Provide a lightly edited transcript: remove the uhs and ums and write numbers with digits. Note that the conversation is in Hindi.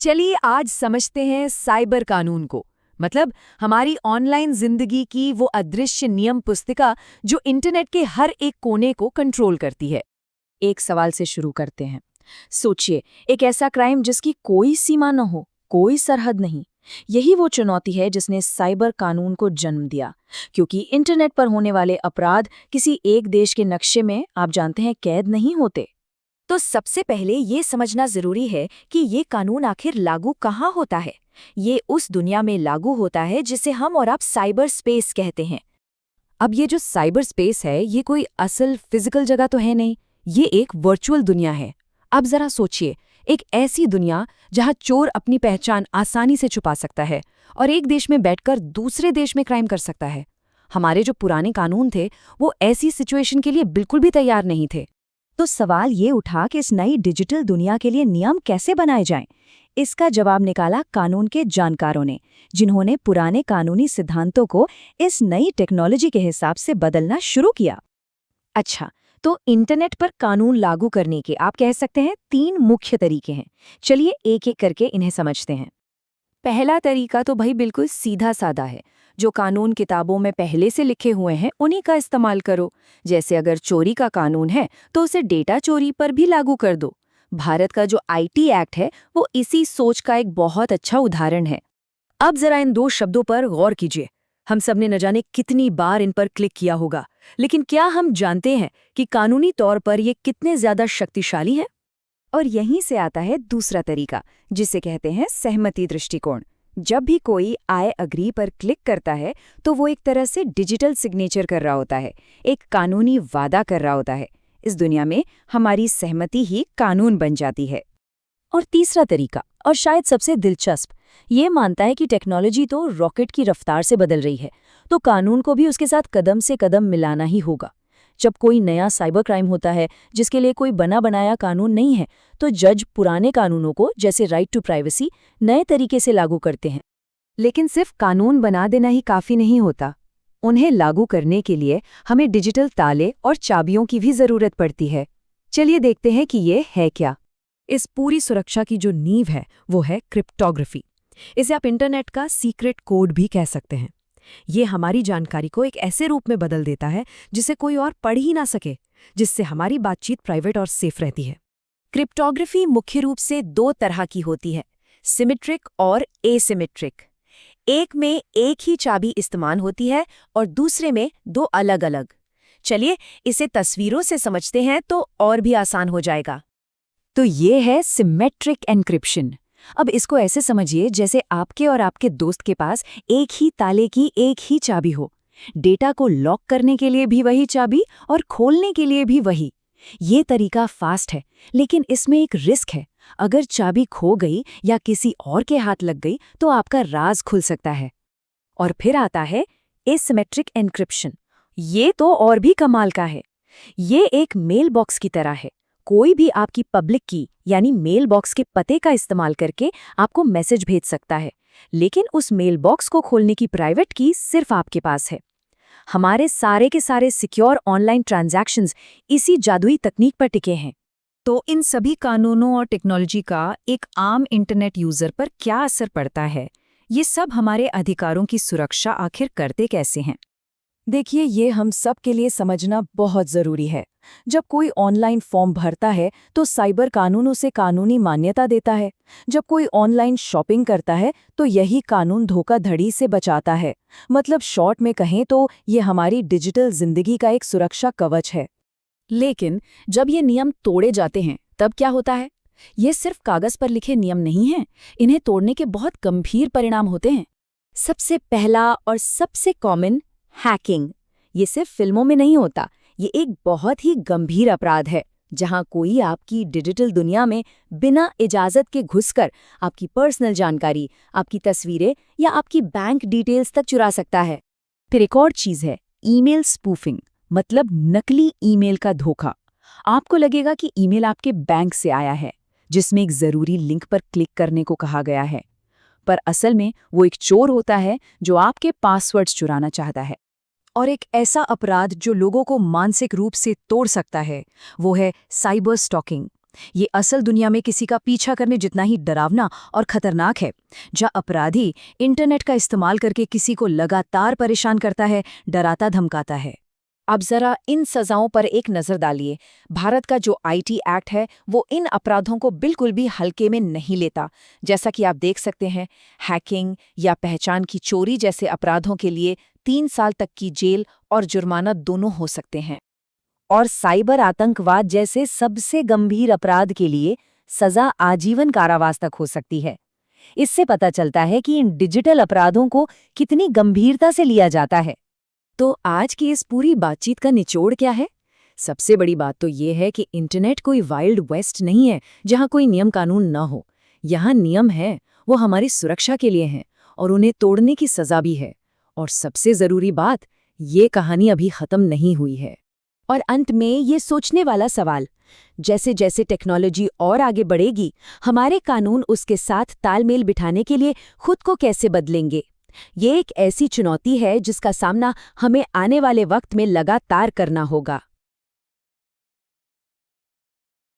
चलिए आज समझते हैं साइबर कानून को। मतलब हमारी ऑनलाइन जिंदगी की वो अदृश्य नियम पुस्तिका जो इंटरनेट के हर एक कोने को कंट्रोल करती है। एक सवाल से शुरू करते हैं। सोचिए, एक ऐसा क्राइम जिसकी कोई सीमा न हो, कोई सरहद नहीं। यही वो चुनौती है जिसने साइबर कानून को जन्म दिया, क्योंकि इंटरनेट पर होने वाले अपराध किसी एक देश के नक्शे में, आप जानते हैं, कैद नहीं होते। तो सबसे पहले ये समझना जरूरी है कि ये कानून आखिर लागू कहाँ होता है। ये उस दुनिया में लागू होता है जिसे हम और आप साइबर स्पेस कहते हैं। अब ये जो साइबर स्पेस है, ये कोई असल फिजिकल जगह तो है नहीं, ये एक वर्चुअल दुनिया है। अब जरा सोचिए, एक ऐसी दुनिया जहां चोर अपनी पहचान आसानी से छुपा सकता है और एक देश में बैठकर दूसरे देश में क्राइम कर सकता है। हमारे जो पुराने कानून थे, वो ऐसी सिचुएशन के लिए बिल्कुल भी तैयार नहीं थे। तो सवाल ये उठा कि इस नई डिजिटल दुनिया के लिए नियम कैसे बनाए जाएं? इसका जवाब निकाला कानून के जानकारों ने, जिन्होंने पुराने कानूनी सिद्धांतों को इस नई टेक्नोलॉजी के हिसाब से बदलना शुरू किया। अच्छा, तो इंटरनेट पर कानून लागू करने के आप कह सकते हैं 3 मुख्य तरीके हैं। चलिए एक एक करके इन्हें समझते हैं। पहला तरीका तो भाई बिल्कुल सीधा साधा है। जो कानून किताबों में पहले से लिखे हुए हैं उन्हीं का इस्तेमाल करो। जैसे अगर चोरी का कानून है तो उसे डेटा चोरी पर भी लागू कर दो। भारत का जो आईटी एक्ट है वो इसी सोच का एक बहुत अच्छा उदाहरण है। अब जरा इन 2 शब्दों पर गौर कीजिए। हम सबने न जाने कितनी बार इन पर क्लिक किया होगा, लेकिन क्या हम जानते हैं कि कानूनी तौर पर ये कितने ज्यादा शक्तिशाली हैं? और यहीं से आता है दूसरा तरीका, जिसे कहते हैं सहमति दृष्टिकोण। जब भी कोई आई अग्री पर क्लिक करता है तो वो एक तरह से डिजिटल सिग्नेचर कर रहा होता है, एक कानूनी वादा कर रहा होता है। इस दुनिया में हमारी सहमति ही कानून बन जाती है। और तीसरा तरीका, और शायद सबसे दिलचस्प, ये मानता है कि टेक्नोलॉजी तो रॉकेट की रफ्तार से बदल रही है, तो कानून को भी उसके साथ कदम से कदम मिलाना ही होगा। जब कोई नया साइबर क्राइम होता है जिसके लिए कोई बना बनाया कानून नहीं है, तो जज पुराने कानूनों को, जैसे राइट टू प्राइवेसी, नए तरीके से लागू करते हैं। लेकिन सिर्फ कानून बना देना ही काफी नहीं होता। उन्हें लागू करने के लिए हमें डिजिटल ताले और चाबियों की भी जरूरत पड़ती है। चलिए देखते हैं कि ये है क्या। इस पूरी सुरक्षा की जो नींव है वो है क्रिप्टोग्राफी। इसे आप इंटरनेट का सीक्रेट कोड भी कह सकते हैं। ये हमारी जानकारी को एक ऐसे रूप में बदल देता है जिसे कोई और पढ़ ही ना सके, जिससे हमारी बातचीत प्राइवेट और सेफ रहती है। क्रिप्टोग्राफी मुख्य रूप से 2 तरह की होती है, सिमेट्रिक और एसिमेट्रिक। एक में एक ही चाबी इस्तेमाल होती है और दूसरे में 2 अलग-अलग। चलिए इसे तस्वीरों से समझते हैं तो और भी आसान हो जाएगा। तो ये है सिमेट्रिक एन्क्रिप्शन। अब इसको ऐसे समझिए जैसे आपके और आपके दोस्त के पास एक ही ताले की एक ही चाबी हो। डेटा को लॉक करने के लिए भी वही चाबी और खोलने के लिए भी वही। ये तरीका फास्ट है, लेकिन इसमें एक रिस्क है। अगर चाबी खो गई या किसी और के हाथ लग गई तो आपका राज खुल सकता है। और फिर आता है एसिमेट्रिक एन्क्रिप्शन। ये तो और भी कमाल का है। ये एक मेल बॉक्स की तरह है। कोई भी आपकी पब्लिक की यानी मेल बॉक्स के पते का इस्तेमाल करके आपको मैसेज भेज सकता है, लेकिन उस मेल बॉक्स को खोलने की प्राइवेट की सिर्फ आपके पास है। हमारे सारे के सारे सिक्योर ऑनलाइन ट्रांजैक्शंस इसी जादुई तकनीक पर टिके हैं। तो इन सभी कानूनों और टेक्नोलॉजी का एक आम इंटरनेट यूजर पर क्या असर पड़ता है? ये सब हमारे अधिकारों की सुरक्षा आखिर करते कैसे हैं? देखिए, ये हम सब के लिए समझना बहुत ज़रूरी है। जब कोई ऑनलाइन फॉर्म भरता है तो साइबर कानून उसे कानूनी मान्यता देता है। जब कोई ऑनलाइन शॉपिंग करता है तो यही कानून धोखाधड़ी से बचाता है। मतलब शॉर्ट में कहें तो ये हमारी डिजिटल जिंदगी का एक सुरक्षा कवच है। लेकिन जब ये नियम तोड़े जाते हैं तब क्या होता है? ये सिर्फ कागज पर लिखे नियम नहीं हैं, इन्हें तोड़ने के बहुत गंभीर परिणाम होते हैं। सबसे पहला और सबसे कॉमन, हैकिंग। ये सिर्फ फिल्मों में नहीं होता, ये एक बहुत ही गंभीर अपराध है, जहां कोई आपकी डिजिटल दुनिया में बिना इजाजत के घुसकर आपकी पर्सनल जानकारी, आपकी तस्वीरें या आपकी बैंक डिटेल्स तक चुरा सकता है। फिर एक और चीज़ है ईमेल स्पूफिंग, मतलब नकली ईमेल का धोखा। आपको लगेगा कि ईमेल आपके बैंक से आया है, जिसमें एक ज़रूरी लिंक पर क्लिक करने को कहा गया है, पर असल में वो एक चोर होता है जो आपके पासवर्ड्स चुराना चाहता है। और एक ऐसा अपराध जो लोगों को मानसिक रूप से तोड़ सकता है, वो है साइबर स्टॉकिंग। ये असल दुनिया में किसी का पीछा करने जितना ही डरावना और खतरनाक है, जहाँ अपराधी इंटरनेट का इस्तेमाल करके किसी को लगातार परेशान करता है, डराता धमकाता है। अब जरा इन सजाओं पर एक नजर डालिए। भारत का जो आईटी एक्ट है वो इन अपराधों को बिल्कुल भी हल्के में नहीं लेता। जैसा कि आप देख सकते हैं, हैकिंग या पहचान की चोरी जैसे अपराधों के लिए 3 साल तक की जेल और जुर्माना दोनों हो सकते हैं। और साइबर आतंकवाद जैसे सबसे गंभीर अपराध के लिए सजा आजीवन कारावास तक हो सकती है। इससे पता चलता है कि इन डिजिटल अपराधों को कितनी गंभीरता से लिया जाता है। तो आज की इस पूरी बातचीत का निचोड़ क्या है? सबसे बड़ी बात तो ये है कि इंटरनेट कोई वाइल्ड वेस्ट नहीं है जहां कोई नियम कानून न हो। यहाँ नियम है, वो हमारी सुरक्षा के लिए हैं और उन्हें तोड़ने की सजा भी है। और सबसे जरूरी बात, ये कहानी अभी खत्म नहीं हुई है। और अंत में ये सोचने वाला सवाल, जैसे जैसे टेक्नोलॉजी और आगे बढ़ेगी, हमारे कानून उसके साथ तालमेल बिठाने के लिए खुद को कैसे बदलेंगे? ये एक ऐसी चुनौती है जिसका सामना हमें आने वाले वक्त में लगातार करना होगा।